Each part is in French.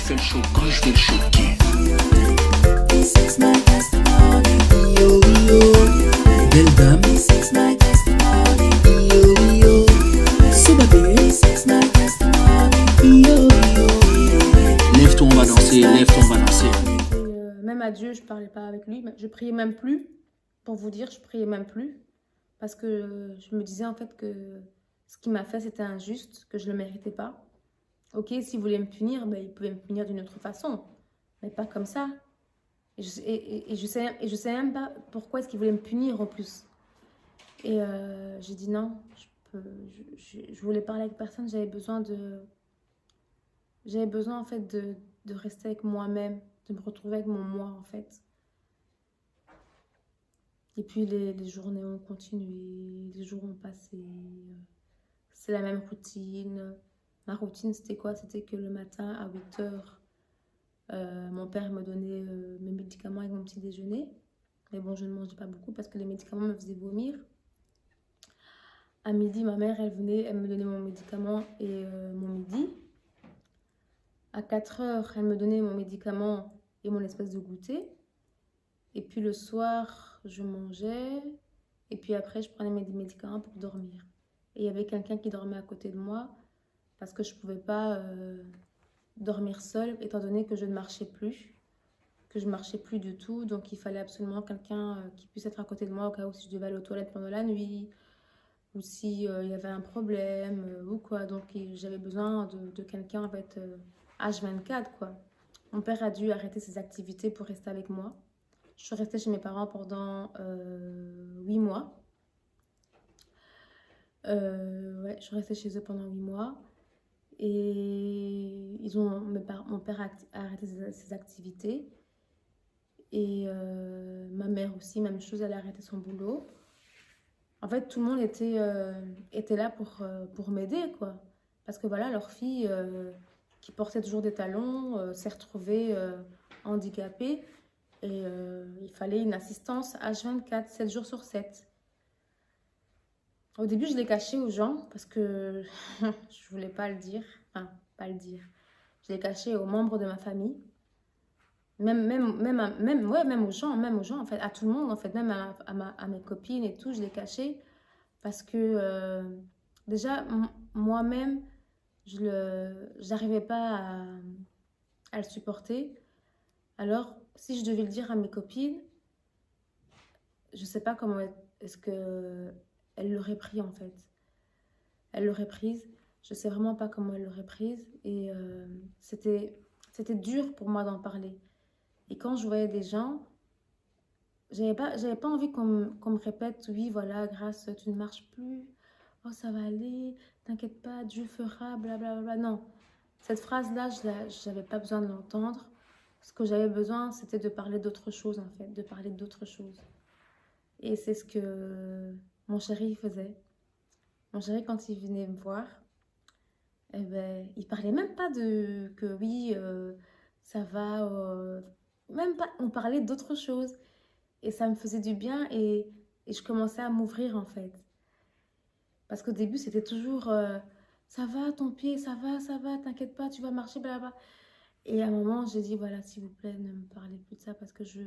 fais le show, quand je fais le choquer. Belle dame, lève-toi, on va danser, lève-toi, on va danser. Même à Dieu, je parlais pas avec lui, je priais même plus. Pour vous dire, je priais même plus. Parce que je me disais en fait que ce qu'il m'a fait, c'était injuste, que je ne le méritais pas. Ok, s'il voulait me punir, ben, il pouvait me punir d'une autre façon. Mais pas comme ça. Et je sais même pas pourquoi est-ce qu'il voulait me punir en plus. Et j'ai dit non, je voulais parler avec personne, j'avais besoin en fait de rester avec moi-même, de me retrouver avec mon moi en fait. Et puis les journées ont continué, les jours ont passé, c'est la même routine. Ma routine c'était quoi? C'était que le matin à 8 heures, mon père me donnait mes médicaments avec mon petit déjeuner. Mais bon, je ne mangeais pas beaucoup parce que les médicaments me faisaient vomir. À midi, ma mère, elle venait, elle me donnait mon médicament et mon midi. À 4 heures, elle me donnait mon médicament et mon espèce de goûter. Et puis le soir, je mangeais. Et puis après, je prenais mes médicaments pour dormir. Et il y avait quelqu'un qui dormait à côté de moi parce que je ne pouvais pas dormir seule étant donné que je ne marchais plus. Que je ne marchais plus du tout. Donc il fallait absolument quelqu'un qui puisse être à côté de moi au cas où si je devais aller aux toilettes pendant la nuit. Ou si il y avait un problème ou quoi. Donc j'avais besoin de quelqu'un en fait H24 quoi. Mon père a dû arrêter ses activités pour rester avec moi. Je suis restée chez mes parents pendant 8 mois. Ouais, je suis restée chez eux pendant 8 mois. Et mon père a arrêté ses activités. Et ma mère aussi, même chose, elle a arrêté son boulot. En fait, tout le monde était là pour m'aider, quoi. Parce que voilà, leur fille, qui portait toujours des talons, s'est retrouvée handicapée. Et il fallait une assistance H24, 7 jours sur 7. Au début, je l'ai caché aux gens parce que je voulais pas le dire. Enfin, pas le dire. Je l'ai caché aux membres de ma famille. Même aux gens, en fait, à tout le monde, en fait, même à mes copines et tout, je l'ai caché. Parce que déjà, moi-même, je n'arrivais pas à le supporter. Alors, si je devais le dire à mes copines, je ne sais pas comment est-ce que elle l'aurait pris en fait. Elle l'aurait prise. Je ne sais vraiment pas comment elle l'aurait prise. Et c'était dur pour moi d'en parler. Et quand je voyais des gens, j'avais pas envie qu'on me répète, oui, voilà, Grâce, tu ne marches plus. Oh, ça va aller, t'inquiète pas, Dieu fera, blablabla. Non, cette phrase-là, je n'avais pas besoin de l'entendre. Ce que j'avais besoin, c'était de parler d'autre chose, en fait, de parler d'autre chose. Et c'est ce que mon chéri faisait. Mon chéri, quand il venait me voir, eh ben, il parlait même pas de que oui, ça va, même pas, on parlait d'autre chose. Et ça me faisait du bien et je commençais à m'ouvrir, en fait. Parce qu'au début, c'était toujours ça va, ton pied, ça va, t'inquiète pas, tu vas marcher, blablabla. Et à un moment, j'ai dit voilà, s'il vous plaît, ne me parlez plus de ça parce que je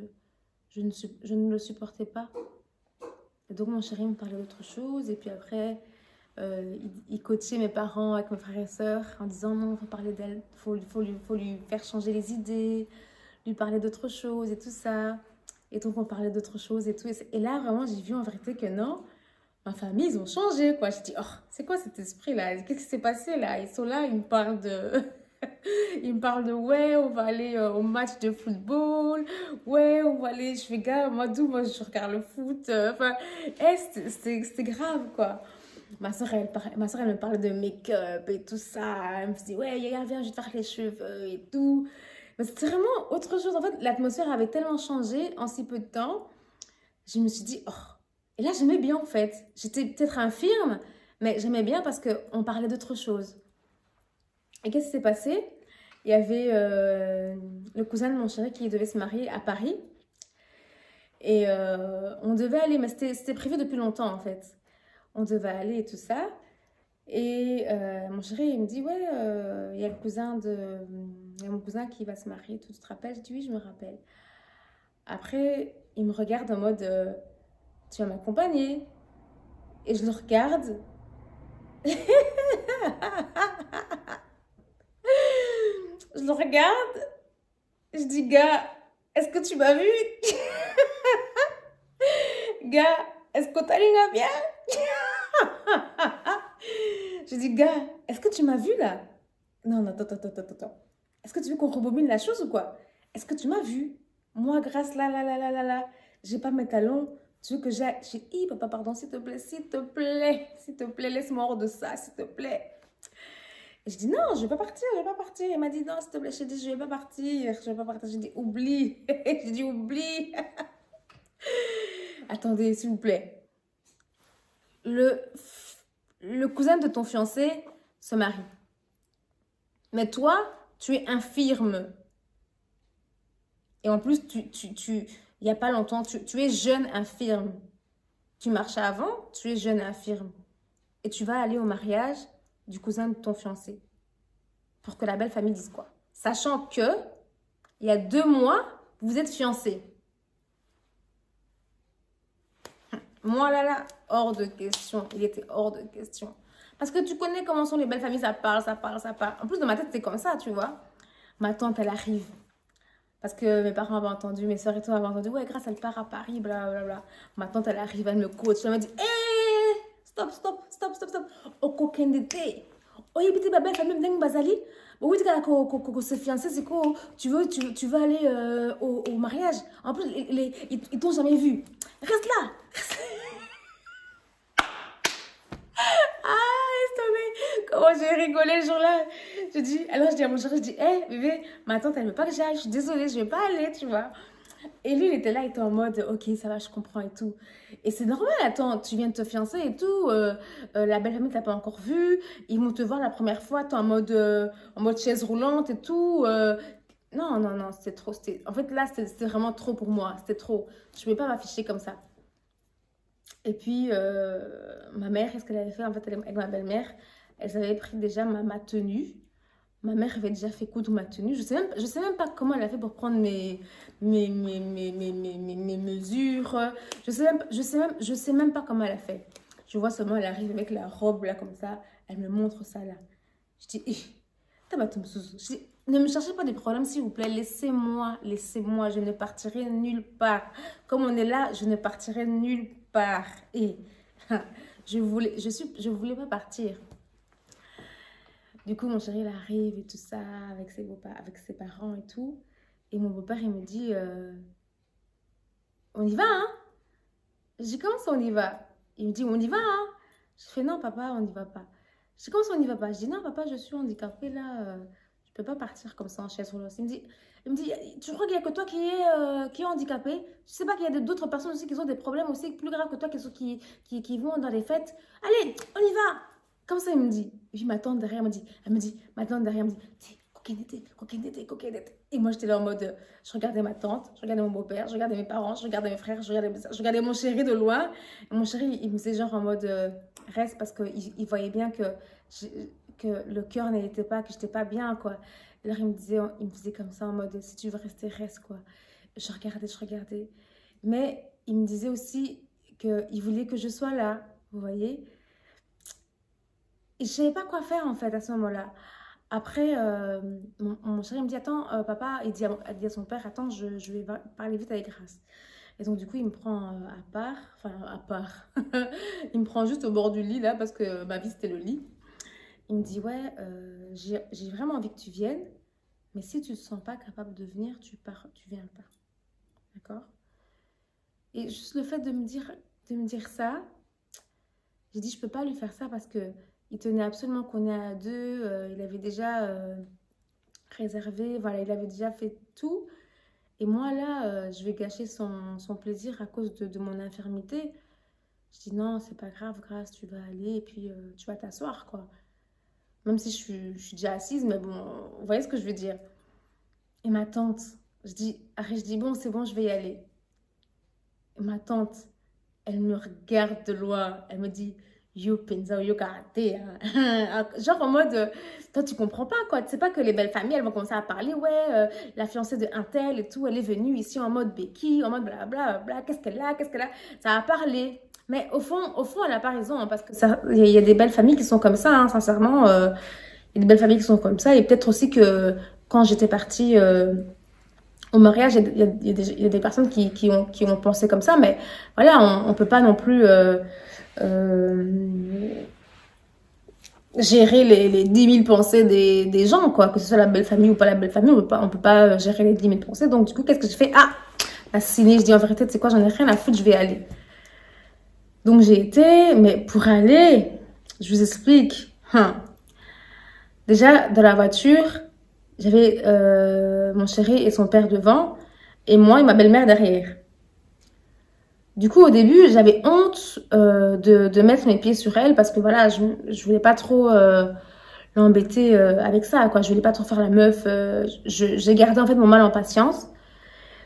ne le supportais pas. Et donc, mon chéri me parlait d'autre chose. Et puis après, il coachait mes parents avec mes frères et sœurs en disant non, il faut parler d'elle, faut lui faire changer les idées, lui parler d'autre chose et tout ça. Et donc, on parlait d'autre chose et tout. Et là, vraiment, j'ai vu en vérité que non. Ma famille, ils ont changé, quoi. Je dis, oh, c'est quoi cet esprit-là? Qu'est-ce qui s'est passé, là? Ils sont là, ils me parlent de... ils me parlent de, ouais, on va aller au match de football. Ouais, on va aller... Je fais, gars, moi, je regarde le foot. Enfin, c'était grave, quoi. Ma soeur, elle me parle de make-up et tout ça. Elle me dit, ouais, Yaya, viens, je vais te faire les cheveux et tout. Mais c'était vraiment autre chose. En fait, l'atmosphère avait tellement changé en si peu de temps. Je me suis dit, oh... Et là, j'aimais bien en fait. J'étais peut-être infirme, mais j'aimais bien parce qu'on parlait d'autre chose. Et qu'est-ce qui s'est passé? Il y avait le cousin de mon chéri qui devait se marier à Paris. Et on devait aller, mais c'était prévu depuis longtemps en fait. On devait aller et tout ça. Et mon chéri, il me dit, ouais, il y a le cousin il y a mon cousin qui va se marier, tu te rappelles? Je dis oui, je me rappelle. Après, il me regarde en mode, tu vas m'accompagner. Et je le regarde. Je le regarde. Je dis, gars, est-ce que tu m'as vu? Gars, est-ce que t'as ligne bien? Je dis, gars, est-ce que tu m'as vu là? Non, non, attends. Est-ce que tu veux qu'on rebobine la chose ou quoi? Est-ce que tu m'as vu? Moi, grâce là, j'ai pas mes talons. Tu veux que j'aille? Je dis, papa, pardon, s'il te plaît, laisse-moi hors de ça, s'il te plaît. Et je dis, non, je vais pas partir. Il m'a dit, non, s'il te plaît, je dis, je vais pas partir. J'ai dit, oublie. J'ai dit, oublie. Attendez, s'il vous plaît. Le cousin de ton fiancé se marie. Mais toi, tu es infirme. Et en plus, il n'y a pas longtemps, tu es jeune infirme. Tu marchais avant, tu es jeune infirme. Et tu vas aller au mariage du cousin de ton fiancé. Pour que la belle famille dise quoi? Sachant que, il y a 2 mois, vous êtes fiancés. Moi, là, hors de question. Il était hors de question. Parce que tu connais comment sont les belles familles, ça parle. En plus, dans ma tête, c'est comme ça, tu vois. Ma tante, elle arrive. Parce que mes parents avaient entendu, mes soeurs et tout avaient entendu. Ouais, grâce, elle part à Paris, blablabla. Ma tante, elle arrive, elle me coach. Elle me dit, hé, stop. Au coquin d'été. Oh, il était ma belle famille, m'deng bazali. Oui, tu as se fiancer, c'est quoi? Tu veux aller au mariage. En plus, ils t'ont jamais vu. Reste là. Comment j'ai rigolé le jour-là. Alors je dis à mon chéri, je dis, hé, bébé, ma tante, elle veut pas que j'aille. Je suis désolée, je vais pas aller, tu vois. Et lui, il était là, il était en mode, ok, ça va, je comprends et tout. Et c'est normal, attends, tu viens de te fiancer et tout. La belle famille, t'as pas encore vu. Ils vont te voir la première fois, t'es en mode chaise roulante et tout. Non, c'était trop. En fait, là, c'était vraiment trop pour moi. C'était trop. Je pouvais pas m'afficher comme ça. Et puis, ma mère, qu'est-ce qu'elle avait fait? En fait, avec ma belle-mère, elles avaient pris déjà ma tenue. Ma mère avait déjà fait coudre ma tenue. Je sais même pas comment elle a fait pour prendre mes mesures. Je sais même pas comment elle a fait. Je vois seulement, elle arrive avec la robe là, comme ça. Elle me montre ça là. Je dis, je dis, ne me cherchez pas des problèmes, s'il vous plaît. Laissez-moi. Je ne partirai nulle part. Comme on est là, je ne partirai nulle part. Et je voulais pas partir. Du coup, mon chéri, il arrive et tout ça, avec ses parents et tout. Et mon beau-père, il me dit, on y va, hein? Je dis, comment ça, on y va? Il me dit, on y va, hein? Je fais, non, papa, on n'y va pas. Je dis, comment ça, on n'y va pas? Je dis, non, papa, je suis handicapée, là. Je peux pas partir comme ça en chaise roulante. Il me dit, tu crois qu'il n'y a que toi qui est handicapé? Tu sais pas qu'il y a d'autres personnes aussi qui ont des problèmes aussi plus graves que toi, qui vont dans les fêtes? Allez, on y va! Comme ça, il me dit. Et puis ma tante derrière me dit, ma tante derrière me dit, coquine d'été. Et moi, j'étais là en mode, je regardais ma tante, je regardais mon beau-père, je regardais mes parents, je regardais mes frères, je regardais mon chéri de loin. Et mon chéri, il me faisait genre en mode, reste, parce qu'il voyait bien que le cœur n'était pas, que j'étais pas bien, quoi. Alors, il me faisait comme ça en mode, si tu veux rester, reste, quoi. Je regardais. Mais il me disait aussi qu'il voulait que je sois là, vous voyez. Et je savais pas quoi faire, en fait, à ce moment-là. Après, mon chéri me dit, attends, papa, il dit à son père, attends, je vais parler vite avec Grace. Et donc, du coup, il me prend à part. Il me prend juste au bord du lit, là, parce que ma vie, c'était le lit. Il me dit, ouais, j'ai vraiment envie que tu viennes, mais si tu ne te sens pas capable de venir, tu viens pas. D'accord? Et juste le fait de me dire ça, j'ai dit, je peux pas lui faire ça parce que il tenait absolument qu'on est à 2. Il avait déjà réservé, voilà, il avait déjà fait tout. Et moi, là, je vais gâcher son plaisir à cause de mon infirmité. Je dis, non, c'est pas grave, Grâce, tu vas aller et puis tu vas t'asseoir, quoi. Même si je suis déjà assise, mais bon, vous voyez ce que je veux dire. Et ma tante, je dis, bon, c'est bon, je vais y aller. Et ma tante, elle me regarde de loin, elle me dit, Yo, Penza, yo, karaté. Hein. Genre en mode, toi, tu comprends pas, quoi. Tu sais pas que les belles familles, elles vont commencer à parler. Ouais, la fiancée de un tel et tout, elle est venue ici en mode béquille, en mode blablabla. Qu'est-ce qu'elle a, qu'est-ce qu'elle a. Ça a parlé. Mais au fond, elle a pas raison, hein, parce que ça, il y a des belles familles qui sont comme ça, hein, sincèrement. Il y a des belles familles qui sont comme ça. Et peut-être aussi que quand j'étais partie au mariage, il y a des personnes qui ont pensé comme ça. Mais voilà, on peut pas non plus gérer les 10 000 pensées des gens, quoi. Que ce soit la belle famille ou pas la belle famille, on peut pas gérer les 10 000 pensées. Donc, du coup, qu'est-ce que je fais? Ah, la ciné, je dis en vérité, tu sais quoi, j'en ai rien à foutre, je vais aller. Donc, j'ai été, mais pour aller, je vous explique. Déjà, dans la voiture, j'avais mon chéri et son père devant, et moi et ma belle-mère derrière. Du coup, au début, j'avais honte de mettre mes pieds sur elle parce que voilà, je voulais pas trop l'embêter avec ça, quoi. Je voulais pas trop faire la meuf. J'ai gardé en fait mon mal en patience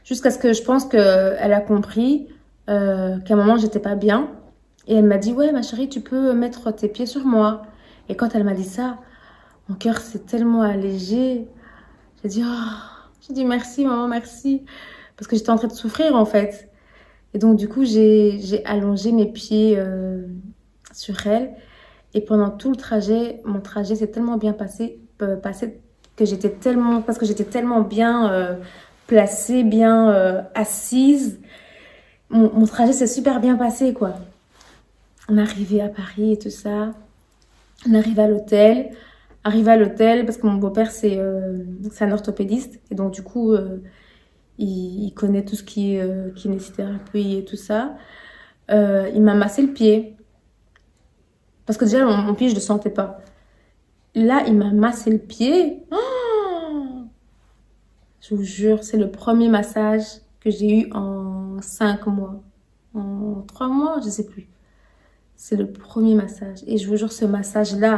jusqu'à ce que je pense qu'elle a compris qu'à un moment, j'étais pas bien. Et elle m'a dit, ouais, ma chérie, tu peux mettre tes pieds sur moi. Et quand elle m'a dit ça, mon cœur s'est tellement allégé. J'ai dit, oh, j'ai dit merci, maman, merci. Parce que j'étais en train de souffrir, en fait. Et donc, du coup, j'ai allongé mes pieds sur elle. Et pendant tout le trajet, mon trajet s'est tellement bien passé que parce que j'étais tellement bien placée, bien assise. Mon trajet s'est super bien passé, quoi. On est arrivé à Paris et tout ça. On arrive à l'hôtel. Arrivé à l'hôtel, parce que mon beau-père, c'est un orthopédiste. Et donc, du coup, il connaît tout ce qui est kinésithérapie et tout ça. Il m'a massé le pied. Parce que déjà, mon pied, je ne le sentais pas. Là, il m'a massé le pied. Oh, je vous jure, c'est le premier massage que j'ai eu en 5 mois. En 3 mois, je ne sais plus. C'est le premier massage. Et je vous jure, ce massage-là,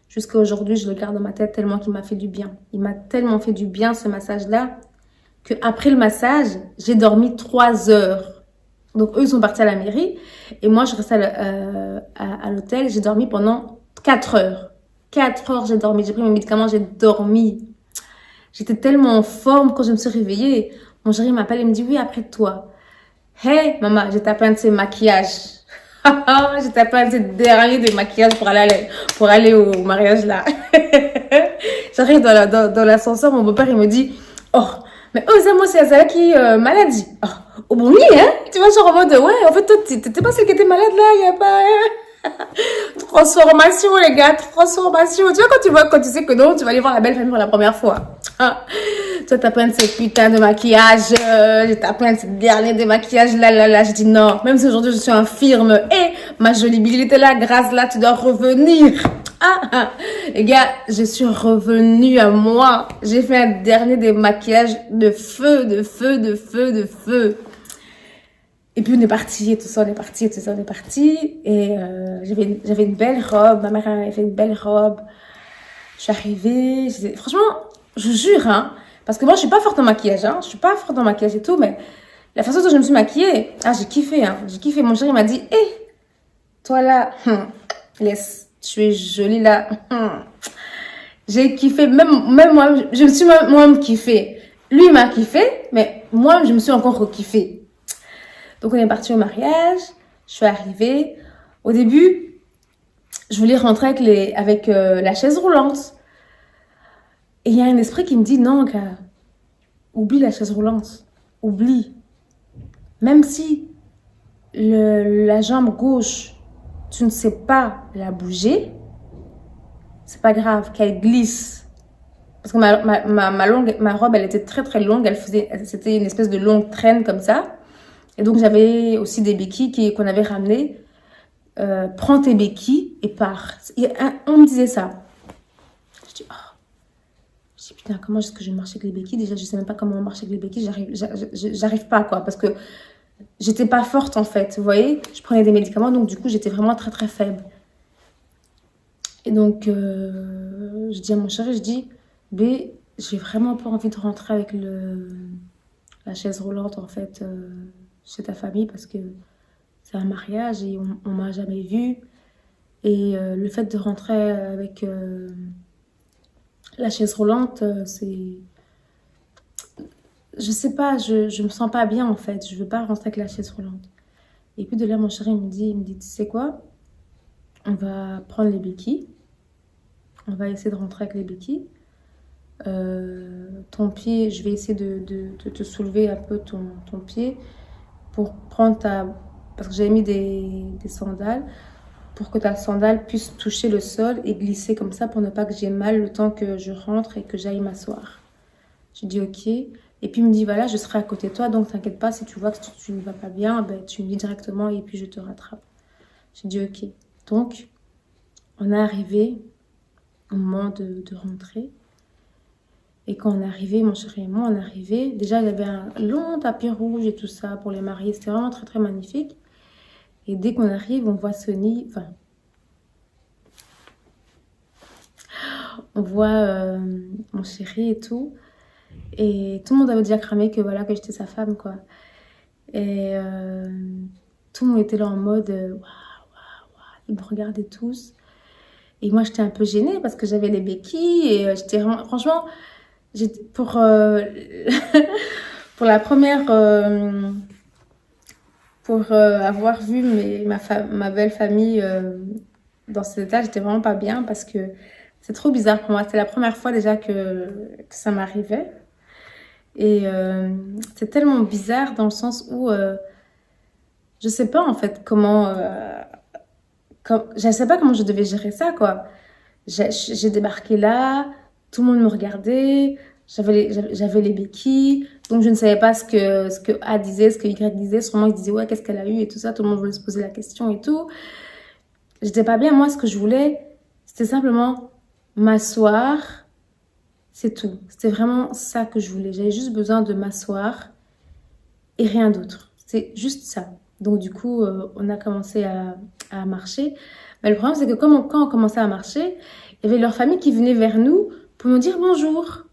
jusqu'à aujourd'hui, je le garde dans ma tête tellement qu'il m'a fait du bien. Il m'a tellement fait du bien, ce massage-là, qu'après le massage, j'ai dormi 3 heures. Donc, eux, ils sont partis à la mairie. Et moi, je restais à l'hôtel. J'ai dormi pendant 4 heures. 4 heures, j'ai dormi. J'ai pris mes médicaments, j'ai dormi. J'étais tellement en forme quand je me suis réveillée. Mon chéri m'appelle et me dit, oui, après toi. Hey, maman, j'ai tapé un de ces maquillages. J'ai tapé un de ces derniers de maquillage pour aller au mariage, là. J'arrive dans l'ascenseur, mon beau-père, il me dit, oh, mais ça, moi, c'est ça qui maladie. Oh bon, oui, hein? Tu vois, genre en mode, ouais, en fait, toi, t'étais pas celle qui était malade là, il y a pas. Transformation, les gars, transformation. Tu vois, quand tu sais que non, tu vas aller voir la belle famille pour la première fois. Toi, t'as plein de ces putains de maquillage, t'as plein de ces derniers de maquillage, là. J'ai dit non, même si aujourd'hui je suis infirme, ma jolibilité là, grâce là, tu dois revenir. Les gars, je suis revenue à moi. J'ai fait un dernier démaquillage de feu. Et puis on est parti, et tout ça, on est parti. Et j'avais une belle robe, ma mère avait fait une belle robe. Je suis arrivée, franchement, je vous jure, hein, parce que moi je suis pas forte en maquillage, hein, je suis pas forte en maquillage et tout, mais la façon dont je me suis maquillée, j'ai kiffé, hein, j'ai kiffé. Mon chéri m'a dit, toi là, laisse, tu es jolie là. J'ai kiffé, même moi, je me suis moi-même kiffé. Lui, il m'a kiffé, mais moi, je me suis encore rekiffée. Donc, on est parti au mariage. Je suis arrivée. Au début, je voulais rentrer avec la chaise roulante. Et il y a un esprit qui me dit, non, gars, oublie la chaise roulante. Oublie. Même si la jambe gauche, tu ne sais pas la bouger, c'est pas grave, qu'elle glisse. Parce que ma robe, elle était très très longue. C'était une espèce de longue traîne comme ça. Et donc, j'avais aussi des béquilles qu'on avait ramenées. Prends tes béquilles et pars. On me disait ça. Je dis, putain, comment est-ce que je marche avec les béquilles? Déjà, je sais même pas comment on marche avec les béquilles. J'arrive pas, quoi. Parce que j'étais pas forte, en fait. Vous voyez? Je prenais des médicaments. Donc, du coup, j'étais vraiment très, très faible. Et donc, je dis à mon chéri, je dis, B, j'ai vraiment pas envie de rentrer avec la chaise roulante, en fait, chez ta famille, parce que c'est un mariage et on m'a jamais vue. Et le fait de rentrer avec la chaise roulante, c'est... Je sais pas, je me sens pas bien en fait. Je veux pas rentrer avec la chaise roulante. Et puis de là, mon chéri il me dit, tu sais quoi? On va prendre les béquilles. On va essayer de rentrer avec les béquilles. Ton pied, je vais essayer de te soulever un peu ton pied pour prendre ta... Parce que j'avais mis des sandales, pour que ta sandale puisse toucher le sol et glisser comme ça pour ne pas que j'ai mal le temps que je rentre et que j'aille m'asseoir. Je dis ok. Et puis il me dit voilà, je serai à côté de toi, donc t'inquiète pas, si tu vois que tu ne vas pas bien, ben, tu me dis directement et puis je te rattrape. Je dis ok. Donc, on est arrivé au moment de rentrer. Et quand on est arrivé, mon chéri et moi, on est arrivé. Déjà, il y avait un long tapis rouge et tout ça pour les mariés. C'était vraiment très, très magnifique. Et dès qu'on arrive, on voit Sonny... Enfin, on voit mon chéri et tout. Et tout le monde avait déjà cramé que voilà, que j'étais sa femme, quoi. Et tout le monde était là en mode... Waouh, waouh, waouh. Ils me regardaient tous. Et moi, j'étais un peu gênée parce que j'avais les béquilles. Et j'étais vraiment... Franchement... Pour, pour la première, pour avoir vu ma belle famille dans cet état, j'étais vraiment pas bien parce que c'est trop bizarre pour moi. C'était la première fois déjà que ça m'arrivait. Et c'est tellement bizarre dans le sens où je sais pas en fait comment, je sais pas comment je devais gérer ça, quoi. J'ai débarqué là, tout le monde me regardait, j'avais les béquilles, donc je ne savais pas ce que A disait, ce que Y disait. Sûrement ils disaient ouais, qu'est-ce qu'elle a eu et tout ça, tout le monde voulait se poser la question et tout. J'étais pas bien, moi ce que je voulais, c'était simplement m'asseoir, c'est tout. C'était vraiment ça que je voulais, j'avais juste besoin de m'asseoir et rien d'autre. C'est juste ça. Donc du coup, on a commencé à marcher. Mais le problème, c'est que quand on commençait à marcher, il y avait leur famille qui venait vers nous pour nous dire bonjour.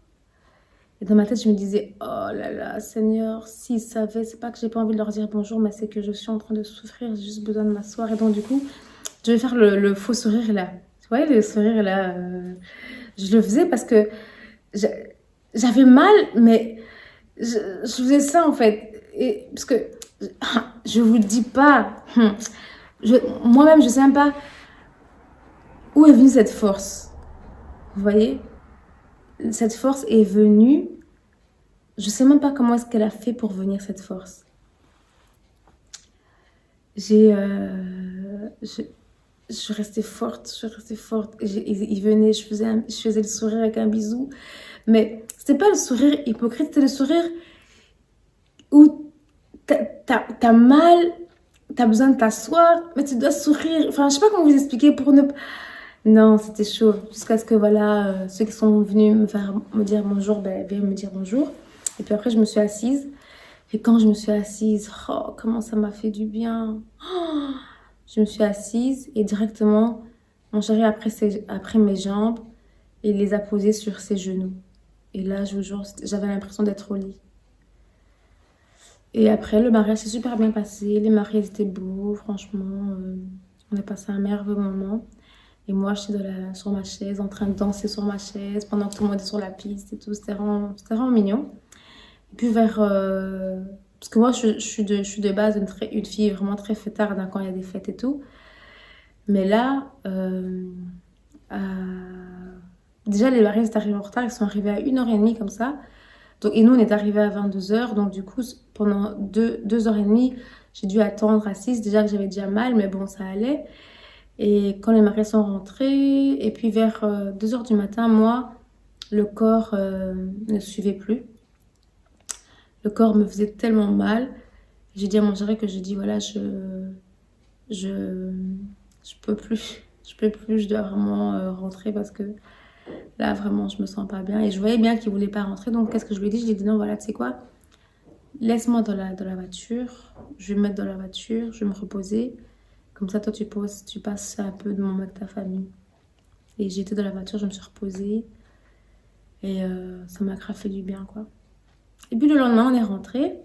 Et dans ma tête, je me disais, oh là là, Seigneur, s'ils savaient, c'est pas que j'ai pas envie de leur dire bonjour, mais c'est que je suis en train de souffrir, j'ai juste besoin de m'asseoir. Et donc du coup, je vais faire le faux sourire là. Tu vois, le sourire là, je le faisais parce que j'avais mal, mais je faisais ça en fait. Et parce que je vous le dis pas, moi-même, je sais même pas où est venue cette force. Vous voyez, cette force est venue. Je sais même pas comment est-ce qu'elle a fait pour venir, cette force. Je suis restée forte, il venait, je faisais le sourire avec un bisou. Mais c'était pas le sourire hypocrite, c'était le sourire où t'as mal, t'as besoin de t'asseoir, mais tu dois sourire. Enfin, je sais pas comment vous expliquer pour ne... Non, c'était chaud. Jusqu'à ce que, voilà, ceux qui sont venus me dire bonjour, ben, viennent me dire bonjour. Et puis après, je me suis assise. Et quand je me suis assise, oh, comment ça m'a fait du bien. Oh, je me suis assise et directement, mon chéri a pris mes jambes et il les a posées sur ses genoux. Et là, je vous jure, j'avais l'impression d'être au lit. Et après, le mariage s'est super bien passé. Les mariés étaient beaux, franchement. On a passé un merveilleux moment. Et moi, je suis sur ma chaise, en train de danser sur ma chaise, pendant que tout le monde est sur la piste et tout. C'était vraiment mignon. Et puis parce que moi, je suis de base une fille vraiment très fêtarde hein, quand il y a des fêtes et tout. Mais là, déjà, les mariés sont arrivés en retard. Ils sont arrivés à 1h30 comme ça. Donc, et nous, on est arrivés à 22h. Donc, du coup, pendant 2h30, j'ai dû attendre assise. Déjà que j'avais déjà mal, mais bon, ça allait. Et quand les mariés sont rentrés, et puis vers 2h du matin, moi, le corps ne suivait plus. Le corps me faisait tellement mal. J'ai dit à mon chéri que j'ai dit, voilà, je peux plus. Je peux plus, je dois vraiment rentrer parce que là, vraiment, je me sens pas bien. Et je voyais bien qu'il voulait pas rentrer. Donc, qu'est-ce que je lui ai dit? Je lui ai dit, non, voilà, tu sais quoi? Laisse-moi dans la voiture. Je vais me mettre dans la voiture. Je vais me reposer. Comme ça, toi, tu passes un peu de moment avec ta famille. Et j'étais dans la voiture, je me suis reposée. Et ça m'a grave fait du bien, quoi. Et puis le lendemain, on est rentré.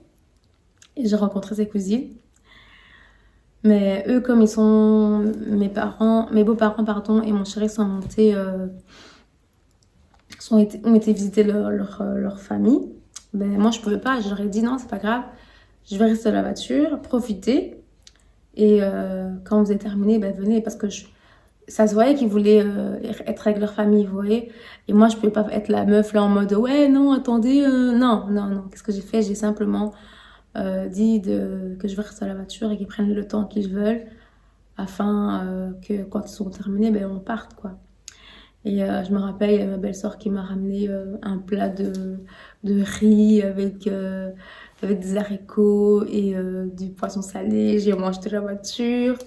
Et j'ai rencontré ses cousines. Mais eux, comme ils sont mes beaux-parents, pardon, et mon chéri sont montés, ont été visiter leur famille. Ben, moi, je pouvais pas. Je leur ai dit non, c'est pas grave. Je vais rester dans la voiture, profiter. Et quand vous avez terminé, ben, venez. Parce que ça se voyait qu'ils voulaient être avec leur famille, vous voyez. Et moi, je pouvais pas être la meuf là en mode ouais, non, attendez. Non, non, non. Qu'est-ce que j'ai fait? J'ai simplement dit que je vais rester dans la voiture et qu'ils prennent le temps qu'ils veulent afin que quand ils seront terminés, ben, on parte, quoi. Et je me rappelle, il y a ma belle-sœur qui m'a ramené un plat de riz avec des haricots et du poisson salé. J'ai mangé de la voiture.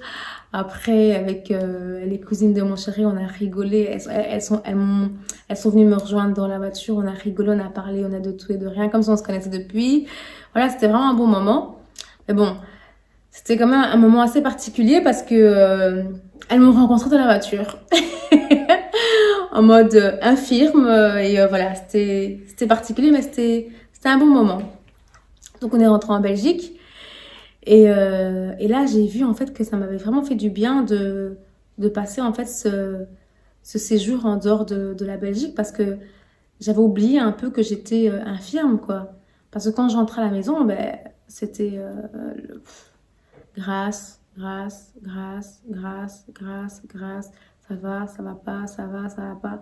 Après, avec les cousines de mon chéri, on a rigolé. Elles sont venues me rejoindre dans la voiture. On a rigolé, on a parlé, on a de tout et de rien, comme si on se connaissait depuis. Voilà, c'était vraiment un bon moment. Mais bon, c'était quand même un moment assez particulier parce que elles m'ont rencontré dans la voiture. En mode infirme. Et voilà, c'était particulier, mais c'était un bon moment. Donc, on est rentré en Belgique. Et là, j'ai vu en fait que ça m'avait vraiment fait du bien de passer en fait ce séjour en dehors de la Belgique parce que j'avais oublié un peu que j'étais infirme, quoi. Parce que quand j'entrais à la maison, ben, c'était grâce, grâce, grâce, grâce, grâce, grâce. Ça va pas, ça va pas.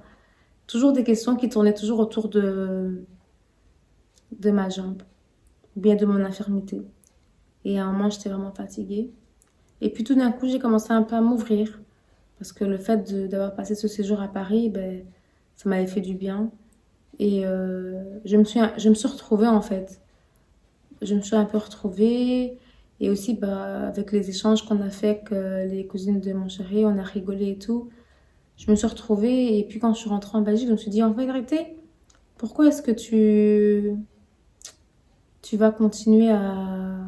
Toujours des questions qui tournaient toujours autour de ma jambe, ou bien de mon infirmité. Et à un moment, j'étais vraiment fatiguée. Et puis tout d'un coup, j'ai commencé un peu à m'ouvrir. Parce que le fait d'avoir passé ce séjour à Paris, ben, ça m'avait fait du bien. Et je me suis retrouvée en fait. Je me suis un peu retrouvée. Et aussi, bah, avec les échanges qu'on a fait avec les cousines de mon chéri, on a rigolé et tout. Je me suis retrouvée. Et puis quand je suis rentrée en Belgique, je me suis dit, en vérité, pourquoi est-ce que tu vas continuer à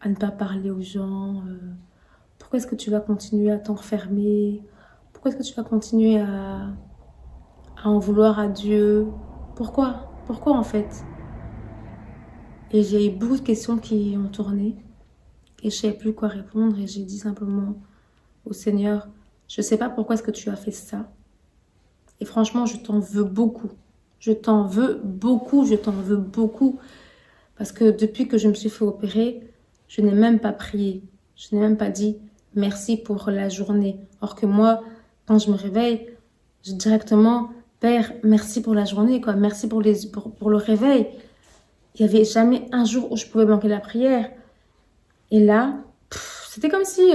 ne pas parler aux gens? Pourquoi est-ce que tu vas continuer à t'enfermer? Pourquoi est-ce que tu vas continuer à en vouloir à Dieu? Pourquoi? Pourquoi en fait? Et j'ai eu beaucoup de questions qui ont tourné et je ne savais plus quoi répondre et j'ai dit simplement au Seigneur, je ne sais pas pourquoi est-ce que tu as fait ça. Et franchement, je t'en veux beaucoup. Je t'en veux beaucoup, je t'en veux beaucoup. Parce que depuis que je me suis fait opérer, je n'ai même pas prié. Je n'ai même pas dit merci pour la journée. Or que moi, quand je me réveille, je dis directement, Père, merci pour la journée, quoi. Merci pour le réveil. Il n'y avait jamais un jour où je pouvais manquer la prière. Et là, c'était comme si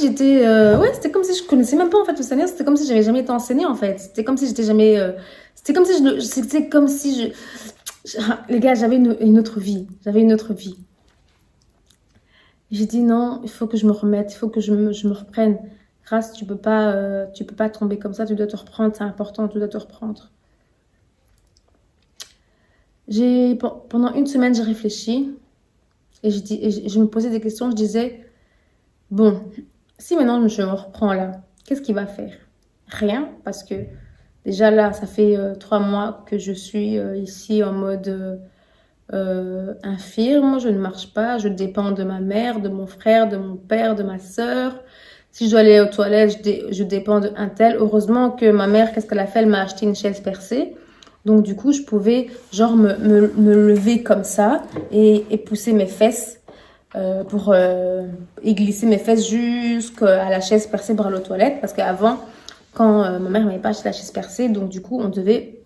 j'étais... ouais, c'était comme si je connaissais même pas en fait le Seigneur. C'était comme si j'avais jamais été enseignée en fait. C'était comme si j'étais jamais... c'était comme si c'était comme si les gars, j'avais une autre vie. J'avais une autre vie. J'ai dit non, il faut que je me remette, il faut que je me reprenne. Grâce, tu peux pas tomber comme ça, tu dois te reprendre, c'est important, tu dois te reprendre. Pendant une semaine, j'ai réfléchi et je me posais des questions. Je disais, bon, si maintenant je me reprends là, qu'est-ce qu'il va faire? Rien, parce que déjà là, ça fait 3 mois que je suis ici en mode infirme. Je ne marche pas, je dépends de ma mère, de mon frère, de mon père, de ma sœur. Si je dois aller aux toilettes, je dépends d'un tel. Heureusement que ma mère, qu'est-ce qu'elle a fait? Elle m'a acheté une chaise percée. Donc du coup, je pouvais genre me lever comme ça et pousser mes fesses et glisser mes fesses jusqu'à la chaise percée pour aller aux toilettes. Parce qu'avant, quand ma mère m'avait pas acheté la chaise percée, donc du coup, on devait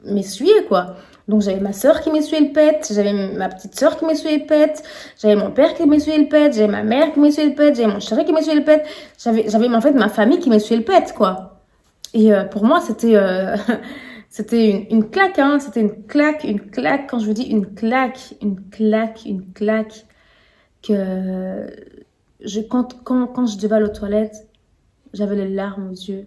m'essuyer, quoi. Donc j'avais ma soeur qui m'essuyait le pet, j'avais ma petite soeur qui m'essuyait le pet, j'avais mon père qui m'essuyait le pet, j'avais ma mère qui m'essuyait le pet, j'avais mon chéri qui m'essuyait le pet, j'avais en fait ma famille qui m'essuyait le pet, quoi. Et pour moi, c'était une claque, hein. C'était une claque. Quand je vous dis une claque, que quand je devais aller aux toilettes, j'avais les larmes aux yeux.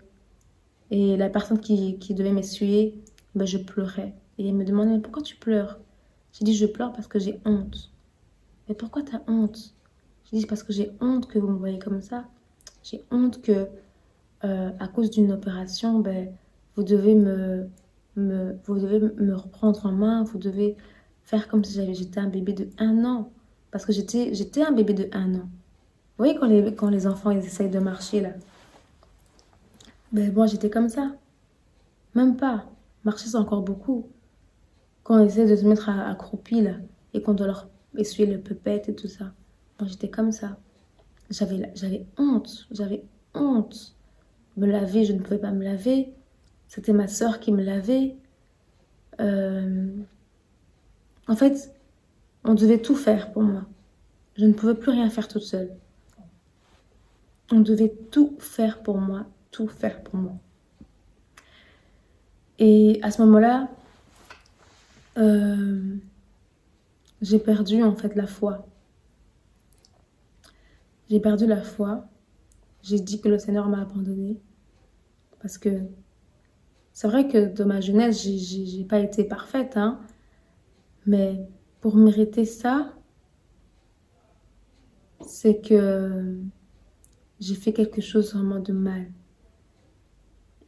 Et la personne qui devait m'essuyer, ben, je pleurais. Et elle me demandait, mais pourquoi tu pleures? J'ai dit, je pleure parce que j'ai honte. Mais pourquoi t'as honte? J'ai dit, parce que j'ai honte que vous me voyez comme ça. J'ai honte que, à cause d'une opération, ben, vous devez me reprendre en main. Vous devez faire comme si j'étais un bébé de 1 an. Parce que j'étais un bébé de 1 an. Vous voyez quand les enfants ils essayent de marcher là. Ben moi j'étais comme ça. Même pas. Marcher c'est encore beaucoup. Quand ils essaient de se mettre accroupis là et qu'on doit leur essuyer le pépette et tout ça. Moi j'étais comme ça. J'avais honte. J'avais honte. Me laver, je ne pouvais pas me laver. C'était ma soeur qui me lavait. En fait, on devait tout faire pour moi. Je ne pouvais plus rien faire toute seule. On devait tout faire pour moi, tout faire pour moi. Et à ce moment-là, j'ai perdu en fait la foi. J'ai perdu la foi. J'ai dit que le Seigneur m'a abandonnée. Parce que c'est vrai que dans ma jeunesse, j'ai pas été parfaite, hein. Mais pour mériter ça, c'est que j'ai fait quelque chose vraiment de mal.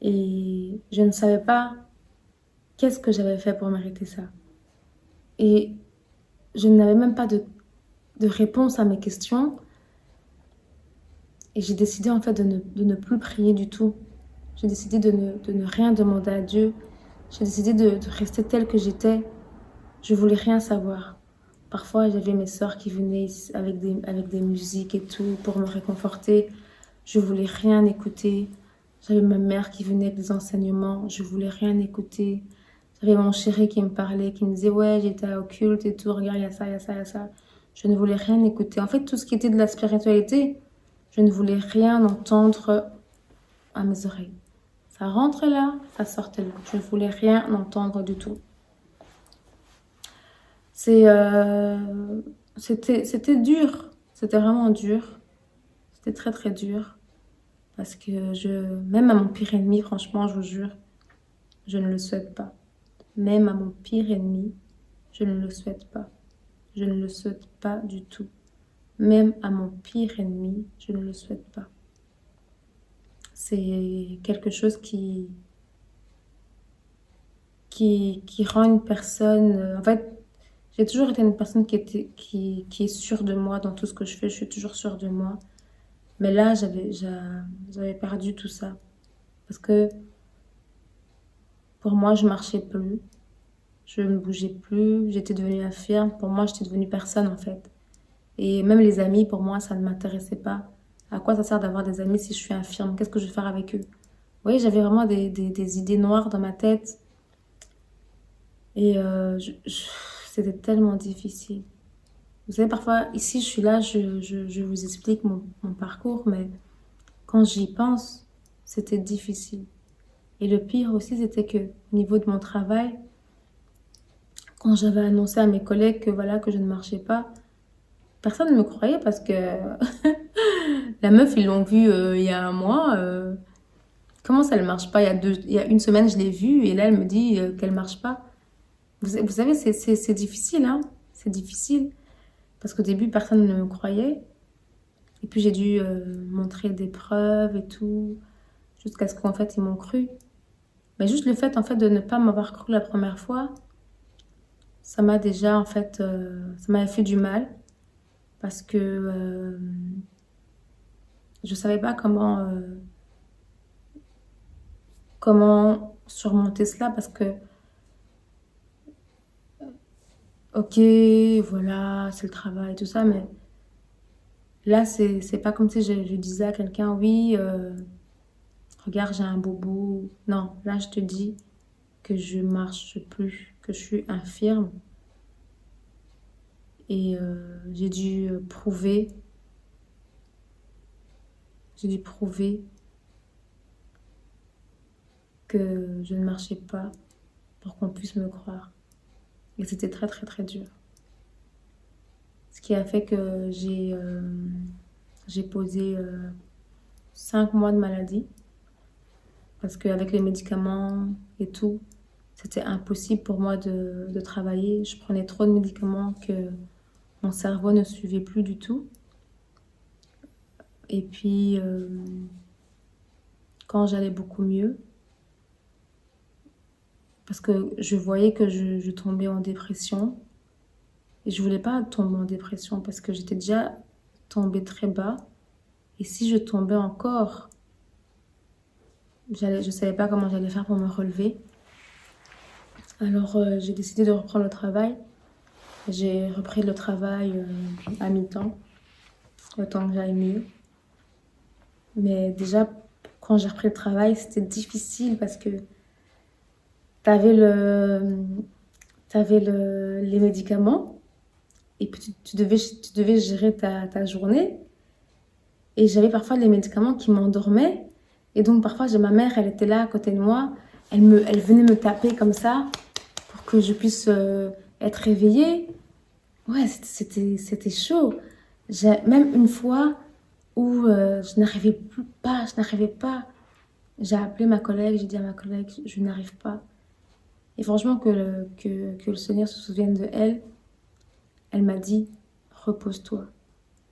Et je ne savais pas qu'est-ce que j'avais fait pour mériter ça. Et je n'avais même pas de réponse à mes questions. Et j'ai décidé en fait de ne plus prier du tout. J'ai décidé de ne rien demander à Dieu. J'ai décidé de rester telle que j'étais. Je voulais rien savoir. Parfois, j'avais mes sœurs qui venaient avec des musiques et tout pour me réconforter. Je voulais rien écouter. J'avais ma mère qui venait avec des enseignements. Je voulais rien écouter. J'avais mon chéri qui me parlait, qui me disait « Ouais, j'étais au culte et tout. Regarde, il y a ça, il y a ça, il y a ça. » Je ne voulais rien écouter. En fait, tout ce qui était de la spiritualité, je ne voulais rien entendre à mes oreilles. Ça rentre là, ça sortait là. Je ne voulais rien entendre du tout. C'était dur. C'était vraiment dur. C'était très très dur. Parce que même à mon pire ennemi, franchement, je vous jure, je ne le souhaite pas. Même à mon pire ennemi, je ne le souhaite pas. Je ne le souhaite pas du tout. Même à mon pire ennemi, je ne le souhaite pas. C'est quelque chose qui rend une personne... En fait, j'ai toujours été une personne qui est sûre de moi dans tout ce que je fais. Je suis toujours sûre de moi. Mais là, j'avais perdu tout ça. Parce que pour moi, je marchais plus. Je ne bougeais plus. J'étais devenue infirme. Pour moi, j'étais devenue personne en fait. Et même les amis, pour moi, ça ne m'intéressait pas. À quoi ça sert d'avoir des amis si je suis infirme? Qu'est-ce que je vais faire avec eux? Vous voyez, j'avais vraiment des idées noires dans ma tête. Et c'était tellement difficile. Vous savez, parfois, ici, je suis là, je vous explique mon parcours, mais quand j'y pense, c'était difficile. Et le pire aussi, c'était que au niveau de mon travail, quand j'avais annoncé à mes collègues que voilà, que je ne marchais pas, personne ne me croyait parce que la meuf, ils l'ont vue il y a un mois. Comment ça, elle marche pas? Il y a une semaine, je l'ai vue et là, elle me dit qu'elle marche pas. Vous savez, c'est difficile, hein? C'est difficile. Parce qu'au début, personne ne me croyait. Et puis, j'ai dû montrer des preuves et tout, jusqu'à ce qu'en fait, ils m'ont cru. Mais juste le fait, en fait, de ne pas m'avoir cru la première fois, ça m'a déjà, en fait, ça m'avait fait du mal. Parce que je savais pas comment surmonter cela. Parce que, ok, voilà, c'est le travail, tout ça, mais là, c'est pas comme si je disais à quelqu'un, oui, regarde, j'ai un bobo. Non, là, je te dis que je marche plus, que je suis infirme. Et j'ai dû prouver que je ne marchais pas pour qu'on puisse me croire. Et c'était très, très, très dur. Ce qui a fait que j'ai posé 5 mois de maladie. Parce qu'avec les médicaments et tout, c'était impossible pour moi de travailler. Je prenais trop de médicaments que mon cerveau ne suivait plus du tout. Et puis, quand j'allais beaucoup mieux, parce que je voyais que je tombais en dépression, Et je voulais pas tomber en dépression parce que j'étais déjà tombée très bas. Et si je tombais encore, je savais pas comment j'allais faire pour me relever. Alors j'ai décidé de reprendre le travail. J'ai repris le travail à mi-temps, le temps que j'aille mieux. Mais déjà, quand j'ai repris le travail, c'était difficile parce que t'avais les médicaments et puis tu devais gérer ta journée. Et j'avais parfois les médicaments qui m'endormaient. Et donc parfois, ma mère, elle était là à côté de moi. Elle venait me taper comme ça pour que je puisse être réveillée. Ouais, c'était chaud. Même une fois où je n'arrivais pas. J'ai appelé ma collègue, j'ai dit à ma collègue, je n'arrive pas. Et franchement, que le Seigneur se souvienne de elle, elle m'a dit, repose-toi.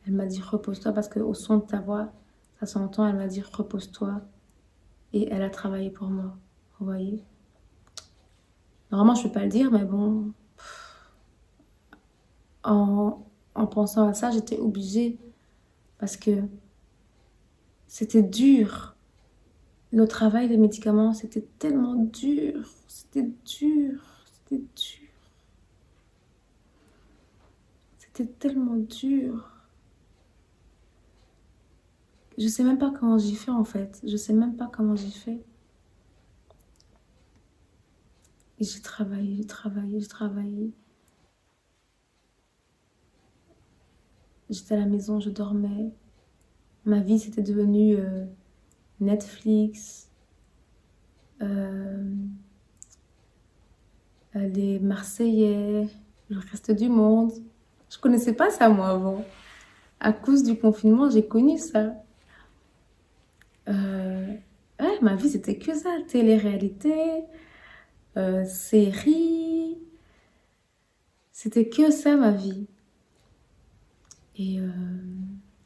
Elle m'a dit, repose-toi parce qu'au son de ta voix, ça s'entend, elle m'a dit, repose-toi. Et elle a travaillé pour moi, vous voyez. Normalement, je ne peux pas le dire, mais bon, en pensant à ça, j'étais obligée parce que c'était dur. Le travail, les médicaments, c'était tellement dur. C'était tellement dur. Je sais même pas comment j'ai fait en fait. Je sais même pas comment j'ai fait. Et j'ai travaillé. J'étais à la maison, je dormais. Ma vie, c'était devenu Netflix, les Marseillais, le reste du monde. Je connaissais pas ça moi avant. À cause du confinement, j'ai connu ça. Ouais, ma vie, c'était que ça. Télé-réalité, séries. C'était que ça, ma vie. Et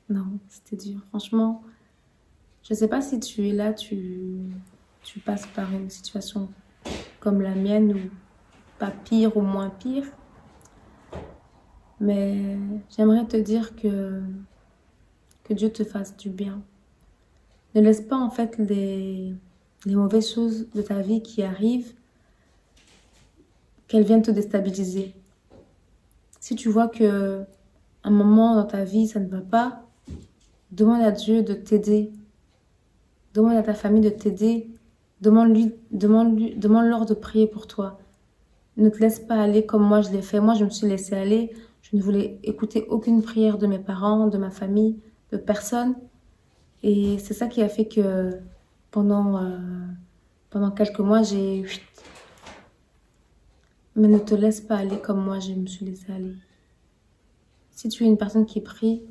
non, c'était dur. Franchement, je sais pas si tu es là, tu passes par une situation comme la mienne ou pas pire ou moins pire. Mais j'aimerais te dire que Dieu te fasse du bien. Ne laisse pas en fait les mauvaises choses de ta vie qui arrivent, qu'elles viennent te déstabiliser. Si tu vois que un moment dans ta vie ça ne va pas, demande à Dieu de t'aider. Demande à ta famille de t'aider. Demande-leur de prier pour toi. Ne te laisse pas aller comme moi je l'ai fait. Moi je me suis laissée aller. Je ne voulais écouter aucune prière de mes parents, de ma famille, de personne. Et c'est ça qui a fait que pendant quelques mois, Mais ne te laisse pas aller comme moi, je me suis laissée aller. Si tu es une personne qui prie,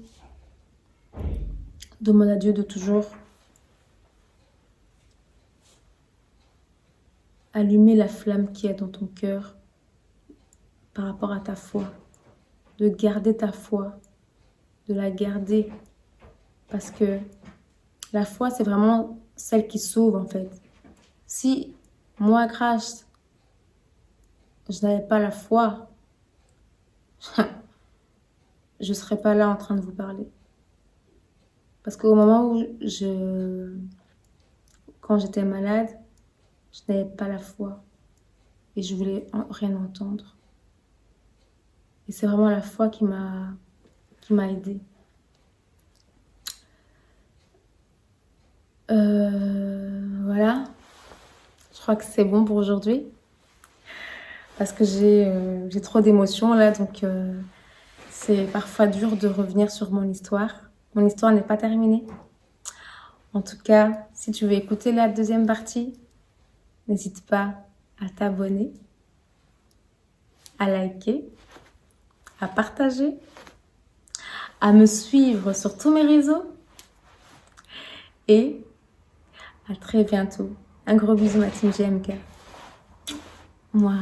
demande à Dieu de toujours allumer la flamme qui est dans ton cœur par rapport à ta foi. De garder ta foi, de la garder. Parce que la foi, c'est vraiment celle qui sauve en fait. Si moi, grâce, je n'avais pas la foi, je ne serais pas là en train de vous parler. Parce qu'au moment où quand j'étais malade, je n'avais pas la foi. Et je voulais rien entendre. Et c'est vraiment la foi qui m'a aidée. Voilà. Je crois que c'est bon pour aujourd'hui. Parce que j'ai trop d'émotions là, donc c'est parfois dur de revenir sur mon histoire. Mon histoire n'est pas terminée. En tout cas, si tu veux écouter la deuxième partie, n'hésite pas à t'abonner, à liker, à partager, à me suivre sur tous mes réseaux. Et à très bientôt. Un gros bisou, ma team GMK. Moi.